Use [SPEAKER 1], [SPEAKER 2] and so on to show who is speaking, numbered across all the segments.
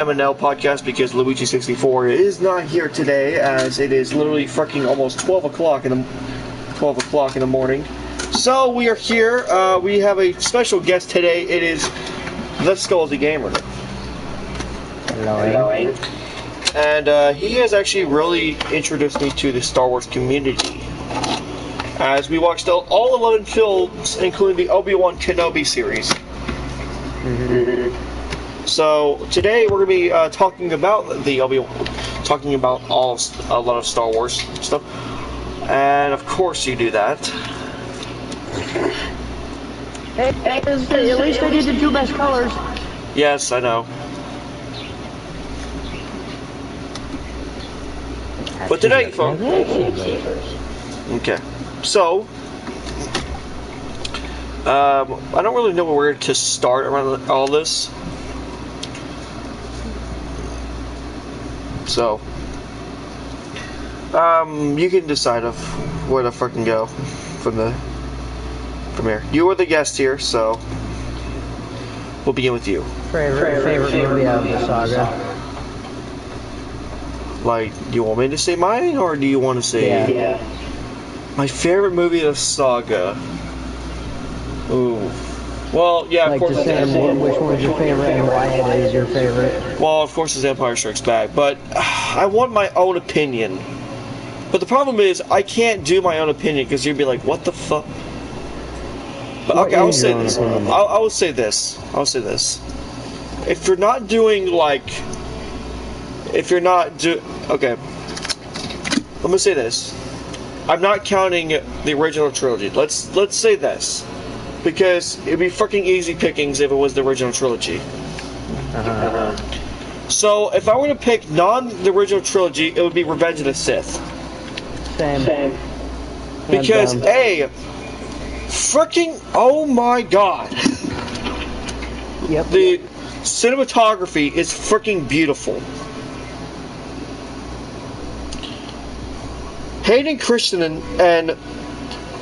[SPEAKER 1] MNL podcast because Luigi64 is not here today, as it is literally fucking almost 12 o'clock in the morning. So we are here. We have a special guest today. It is TheSkullZGamer.
[SPEAKER 2] Hello.
[SPEAKER 1] And he has actually really introduced me to the Star Wars community, as we watched all 11 films, including the Obi-Wan Kenobi series. So today we're going to be talking about the Obi-Wan, talking about a lot of Star Wars stuff, and of course you do that.
[SPEAKER 2] Hey, at least I did the two best colors.
[SPEAKER 1] Yes, I know. But today, folks. Okay, so I don't really know where to start around all this. So, you can decide of where to fucking go from here. You are the guest here, so we'll begin with you.
[SPEAKER 2] Favorite movie out of the saga?
[SPEAKER 1] Like, do you want me to say mine, or do you want to say...
[SPEAKER 2] Yeah.
[SPEAKER 1] My favorite movie of the saga? Ooh. Well, yeah, of course.
[SPEAKER 2] Which one's your favorite and why it is your favorite?
[SPEAKER 1] Well, of course, it's Empire Strikes Back, but I want my own opinion. But the problem is, I can't do my own opinion because you'd be like, "What the fuck?" But okay, I'll say this. I'll say this. If you're not doing okay, let me say this. I'm not counting the original trilogy. Let's say this. Because it'd be fucking easy pickings if it was the original trilogy. So if I were to pick the original trilogy, it would be Revenge of the Sith.
[SPEAKER 2] Same.
[SPEAKER 1] Because oh my god.
[SPEAKER 2] Yep.
[SPEAKER 1] The cinematography is freaking beautiful. Hayden Christensen and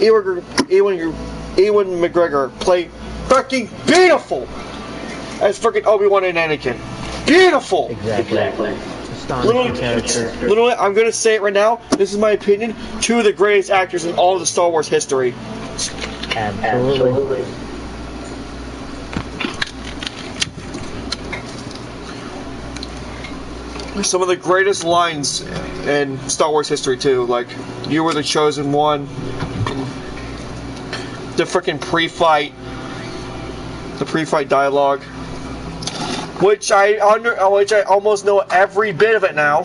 [SPEAKER 1] Ewan McGregor play fucking beautiful as fucking Obi-Wan and Anakin. Beautiful!
[SPEAKER 2] Exactly. Astonishing character.
[SPEAKER 1] Literally, I'm gonna say it right now, this is my opinion, two of the greatest actors in all of the Star Wars history.
[SPEAKER 2] Absolutely.
[SPEAKER 1] Some of the greatest lines in Star Wars history too, like, "You were the chosen one." The freaking pre-fight dialogue, which I almost know every bit of it now.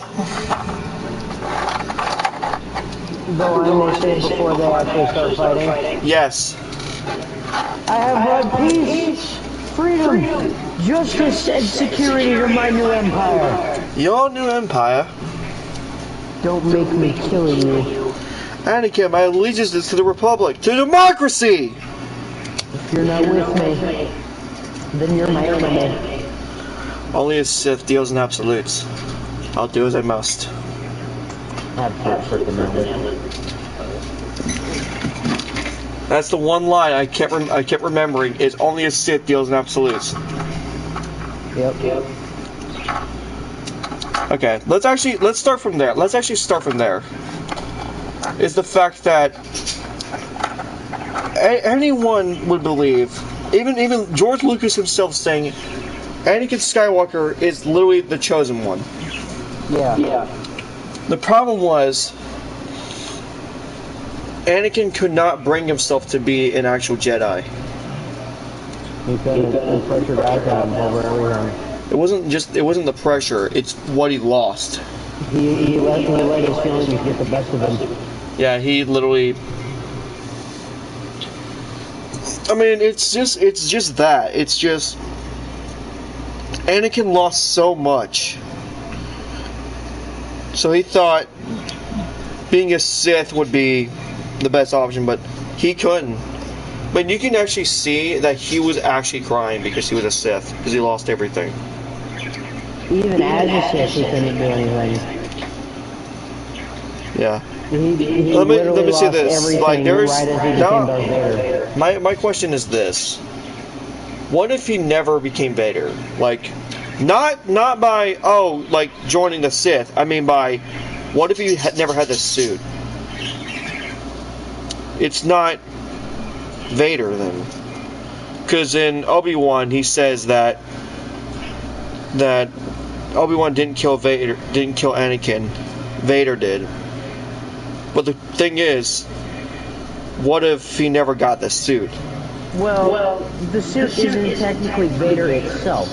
[SPEAKER 2] Though I will say before they actually start fighting.
[SPEAKER 1] Yes.
[SPEAKER 2] I have brought peace, freedom, justice, and security to my new empire.
[SPEAKER 1] Your new empire?
[SPEAKER 2] Don't make me kill you.
[SPEAKER 1] Anakin, my allegiance is to the Republic, to democracy!
[SPEAKER 2] If you're not with me, then you're my enemy.
[SPEAKER 1] Only a Sith deals in absolutes. I'll do as I must. That's the one line I kept remembering, is only a Sith deals in absolutes.
[SPEAKER 2] Yep.
[SPEAKER 1] Okay, let's start from there. Is the fact that anyone would believe, even George Lucas himself saying, Anakin Skywalker is literally the chosen one.
[SPEAKER 2] Yeah.
[SPEAKER 1] The problem was, Anakin could not bring himself to be an actual Jedi.
[SPEAKER 2] He couldn't pressure icon over everything.
[SPEAKER 1] It wasn't the pressure, it's what he lost.
[SPEAKER 2] He let his feelings get the best of him.
[SPEAKER 1] Yeah, he literally... I mean, it's just that. It's just... Anakin lost so much. So he thought being a Sith would be the best option, but he couldn't. I mean, you can actually see that he was actually crying because he was a Sith, because he lost everything.
[SPEAKER 2] Even as a Sith, he couldn't do anything.
[SPEAKER 1] Yeah.
[SPEAKER 2] Let me say this.
[SPEAKER 1] Like, there's
[SPEAKER 2] right
[SPEAKER 1] my question is this: what if he never became Vader? Like, Not by, oh, like, joining the Sith. I mean by, what if he had never had this suit? It's not Vader, then. Because in Obi-Wan, he says that Obi-Wan didn't kill Anakin. Vader did. But the thing is, what if he never got the suit?
[SPEAKER 2] Well, the suit isn't technically Vader itself.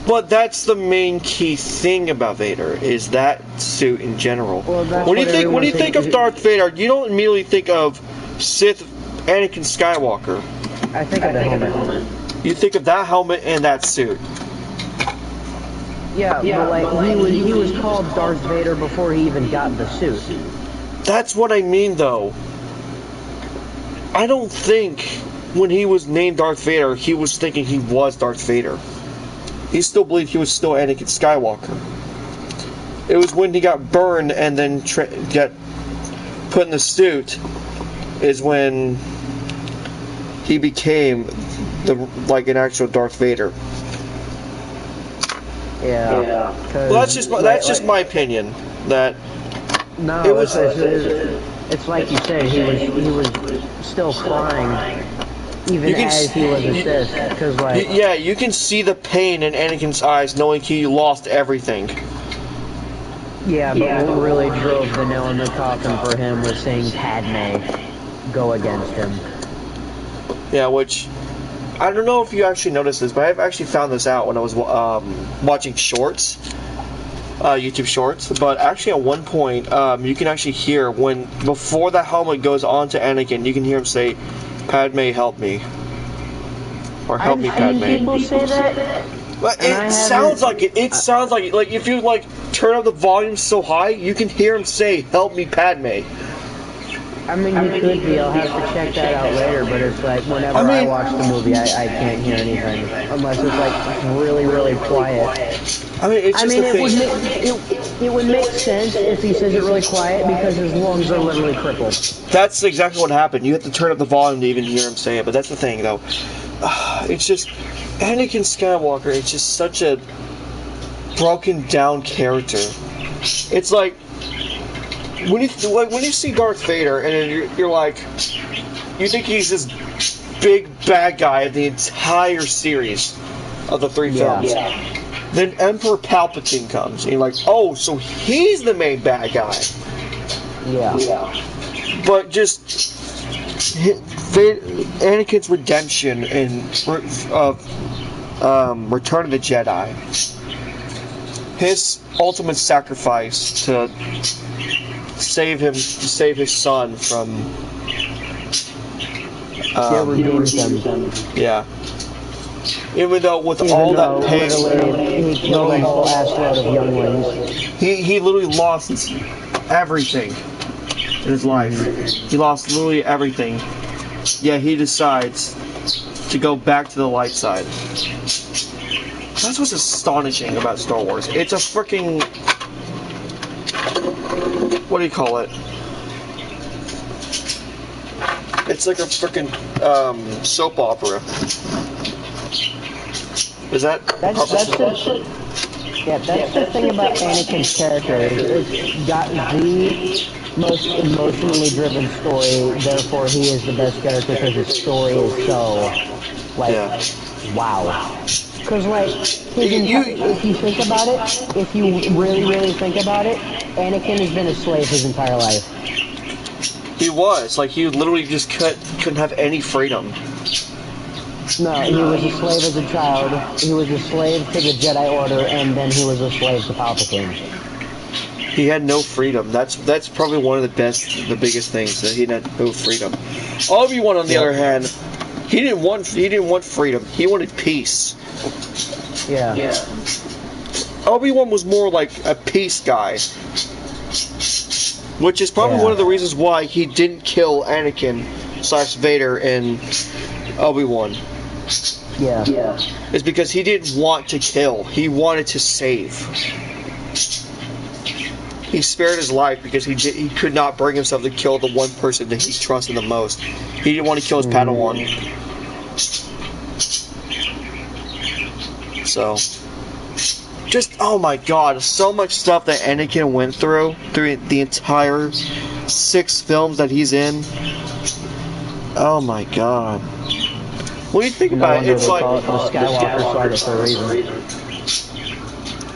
[SPEAKER 1] But that's the main key thing about Vader, is that suit in general.
[SPEAKER 2] Well,
[SPEAKER 1] when you think of Darth Vader, you don't immediately think of Sith Anakin Skywalker.
[SPEAKER 2] I think of the helmet.
[SPEAKER 1] You think of that helmet and that suit.
[SPEAKER 2] Yeah, but like he was called Darth Vader before he even got the suit.
[SPEAKER 1] That's what I mean, though. I don't think when he was named Darth Vader, he was thinking he was Darth Vader. He still believed he was still Anakin Skywalker. It was when he got burned and then got put in the suit is when he became an actual Darth Vader.
[SPEAKER 2] Yeah.
[SPEAKER 1] Well, that's just my opinion. That
[SPEAKER 2] no, it was. It's like you said. He was still crying, even as he was a Sith. Because
[SPEAKER 1] yeah, you can see the pain in Anakin's eyes, knowing he lost everything.
[SPEAKER 2] Yeah, but what really drove the nail in the coffin for him was seeing Padme go against him.
[SPEAKER 1] Yeah, which I don't know if you actually noticed this, but I've actually found this out when I was watching shorts, YouTube shorts. But actually, at one point, you can actually hear before the helmet goes on to Anakin, you can hear him say, "Padme, help me," or "Help me, Padme."
[SPEAKER 2] People say that.
[SPEAKER 1] But it sounds like it. It sounds like if you turn up the volume so high, you can hear him say, "Help me, Padme."
[SPEAKER 2] I mean, he could be. I'll have to check that out later. But it's like whenever I watch the movie, I can't hear anything unless it's like really, really quiet.
[SPEAKER 1] I mean, it's just
[SPEAKER 2] it would make sense if he says it really quiet because his lungs are literally crippled.
[SPEAKER 1] That's exactly what happened. You have to turn up the volume to even hear him say it. But that's the thing, though. It's just Anakin Skywalker. It's just such a broken down character. It's like when you see Darth Vader, and then you're like, you think he's this big bad guy of the entire series of the 3 films. Yeah. Then Emperor Palpatine comes, and you're like, oh, so he's the main bad guy.
[SPEAKER 2] Yeah.
[SPEAKER 1] But just Anakin's redemption in Return of the Jedi, his ultimate sacrifice to save his son from yeah. Even though all that pain,
[SPEAKER 2] he killed a whole assload of younglings.
[SPEAKER 1] He literally lost everything in his life. He lost literally everything. Yeah, he decides to go back to the light side. That's what's astonishing about Star Wars. It's a freaking, what do you call it? It's like a freaking soap opera. Is that?
[SPEAKER 2] That's the thing about Anakin's character. It's got the most emotionally driven story. Therefore, he is the best character because his story is so wow. Because if you think about it, if you really, really think about it, Anakin has been a slave his entire life.
[SPEAKER 1] He was he literally just couldn't have any freedom.
[SPEAKER 2] No, he was a slave as a child. He was a slave to the Jedi Order, and then he was a slave to Palpatine.
[SPEAKER 1] He had no freedom. That's probably one of the biggest things, that he had no freedom. Obi-Wan, on the other hand, he didn't want freedom. He wanted peace.
[SPEAKER 2] Yeah.
[SPEAKER 1] Obi-Wan was more like a peace guy, which is probably one of the reasons why he didn't kill Anakin / Vader and Obi-Wan.
[SPEAKER 2] Yeah.
[SPEAKER 1] It's because he didn't want to kill. He wanted to save. He spared his life because he could not bring himself to kill the one person that he trusted the most. He didn't want to kill his Padawan. So just, oh my god, so much stuff that Anakin went through the entire 6 films that he's in. Oh my god. When you think about it, it's like
[SPEAKER 2] the Skywalker saga for a reason.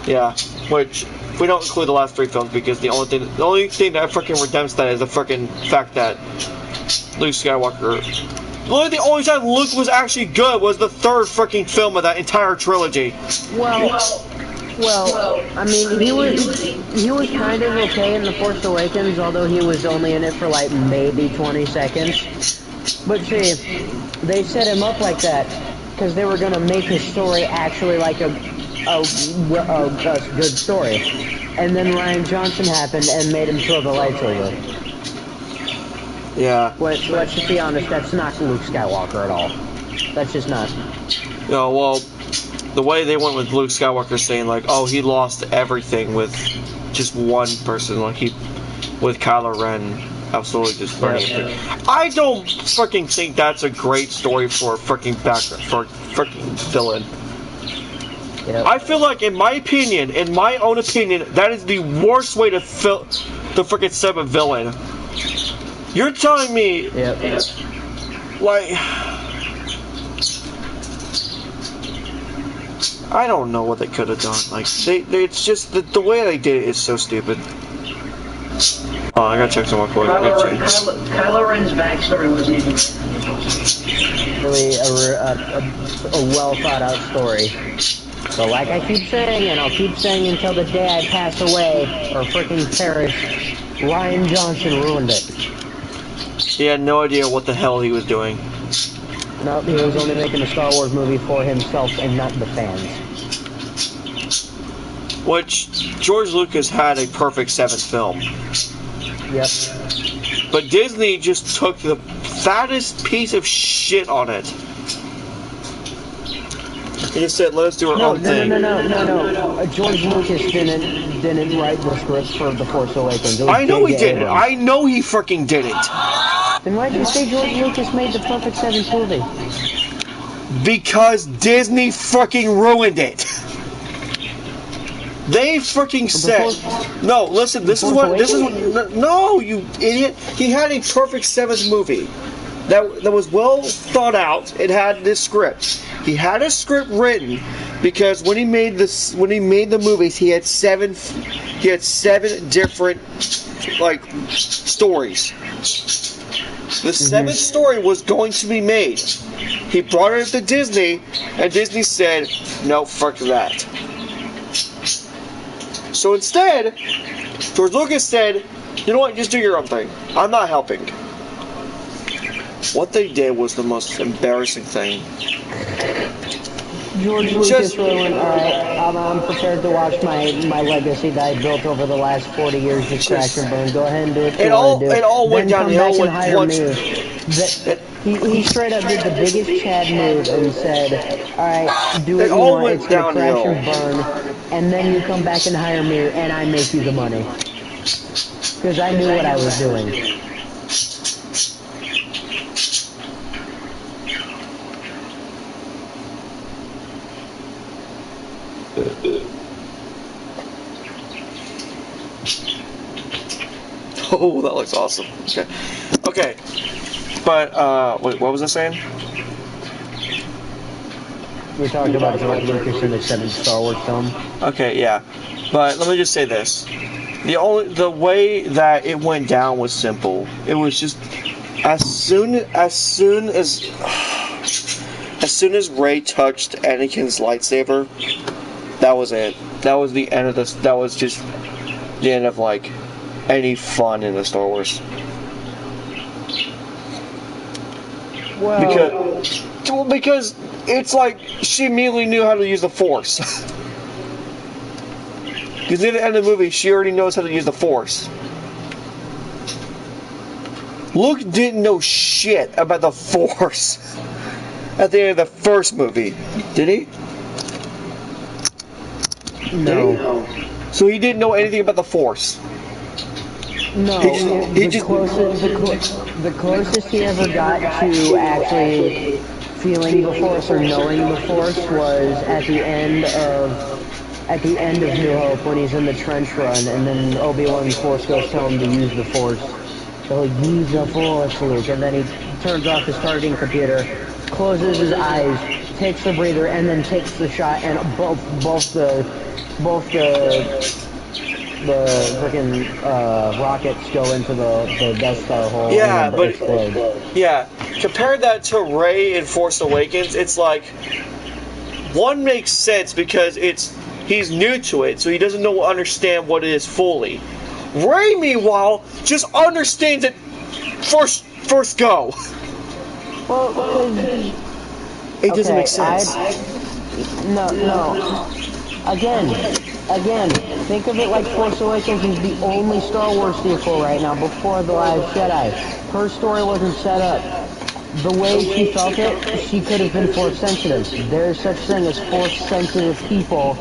[SPEAKER 1] Yeah, which we don't include the last 3 films because the only thing that fucking redempts that is the fucking fact that Luke Skywalker. The only time Luke was actually good was the 3rd fucking film of that entire trilogy.
[SPEAKER 2] Well, I mean, he was kind of okay in The Force Awakens, although he was only in it for like maybe 20 seconds. But see, they set him up like that because they were gonna make his story actually like a good story, and then Rian Johnson happened and made him throw the lightsaber.
[SPEAKER 1] Yeah.
[SPEAKER 2] Let's just be honest, that's not Luke Skywalker at all. That's just not.
[SPEAKER 1] No, well, the way they went with Luke Skywalker saying like, oh, he lost everything with just one person, like with Kylo Ren absolutely just burning it. I don't fucking think that's a great story for a fucking background, for a fucking villain. Yep. I feel like, in my own opinion, that is the worst way to fucking set a villain. You're telling me, like, I don't know what they could have done. Like, it's just the way they did it is so stupid. Oh, I gotta check some more quotes.
[SPEAKER 3] Kylo Ren's backstory wasn't even
[SPEAKER 2] really a well thought out story. But like I keep saying, and I'll keep saying until the day I pass away or freaking perish, Rian Johnson ruined it.
[SPEAKER 1] He had no idea what the hell he was doing.
[SPEAKER 2] No, he was only making a Star Wars movie for himself and not the fans.
[SPEAKER 1] Which, George Lucas had a perfect 7th film.
[SPEAKER 2] Yep.
[SPEAKER 1] But Disney just took the fattest piece of shit on it. He just said, let us do our own thing.
[SPEAKER 2] No. George Lucas didn't write the script for The Force Awakens.
[SPEAKER 1] I know he didn't. I know he freaking didn't.
[SPEAKER 2] Then why did you say George Lucas made the perfect 7th movie?
[SPEAKER 1] Because Disney fucking ruined it. They freaking said, no, listen, this is what, no, you idiot. He had a perfect 7th movie that was well thought out. It had this script. He had a script written because when he made the movies, he had 7 different, like, stories. The 7th story was going to be made. He brought it to Disney, and Disney said, no, fuck that. So instead, George Lucas said, you know what, just do your own thing. I'm not helping. What they did was the most embarrassing thing.
[SPEAKER 2] George Lucas ruined, alright, I'm prepared to watch my legacy that I built over the last 40 years just crash and burn. Go ahead and do it.
[SPEAKER 1] It all went downhill once.
[SPEAKER 2] He straight up did the biggest Chad move and said, alright, do what you want, it's gonna crash and burn, and then you come back and hire me and I make you the money. Because I knew what I was doing.
[SPEAKER 1] Oh, that looks awesome. Okay. But, wait, what was I saying?
[SPEAKER 2] We're talking about George Lucas in the 7th Star Wars film.
[SPEAKER 1] Okay, yeah. But let me just say this. The way that it went down was simple. It was just as soon as Rey touched Anakin's lightsaber, that was it. That was the end of this. That was just the end of, like, any fun in the Star Wars.
[SPEAKER 2] Well,
[SPEAKER 1] because it's like she immediately knew how to use the Force. Because near the end of the movie, she already knows how to use the Force. Luke didn't know shit about the Force at the end of the first movie, did he?
[SPEAKER 2] No.
[SPEAKER 1] So he didn't know anything about the Force.
[SPEAKER 2] No, the closest he ever got to actually feeling the Force or knowing the Force was at the end of at the end of New Hope when he's in the trench run, and then Obi-Wan's Force Ghost tell him to use the Force. So he'll use the Force, Luke, and then he turns off his targeting computer, closes his eyes, takes the breather, and then takes the shot, and both the freaking rockets go into the Death Star hole.
[SPEAKER 1] Yeah,
[SPEAKER 2] and
[SPEAKER 1] but
[SPEAKER 2] explode.
[SPEAKER 1] yeah, compare that to Rey in Force Awakens. It's like one makes sense because he's new to it, so he doesn't understand what it is fully. Rey, meanwhile, just understands it first go.
[SPEAKER 2] Well, because
[SPEAKER 1] it doesn't make sense.
[SPEAKER 2] No. Again, think of it like Force Awakens is the only Star Wars sequel right now before The Last Jedi. Her story wasn't set up. The way she felt it, she could have been Force sensitive. There's such thing as Force sensitive people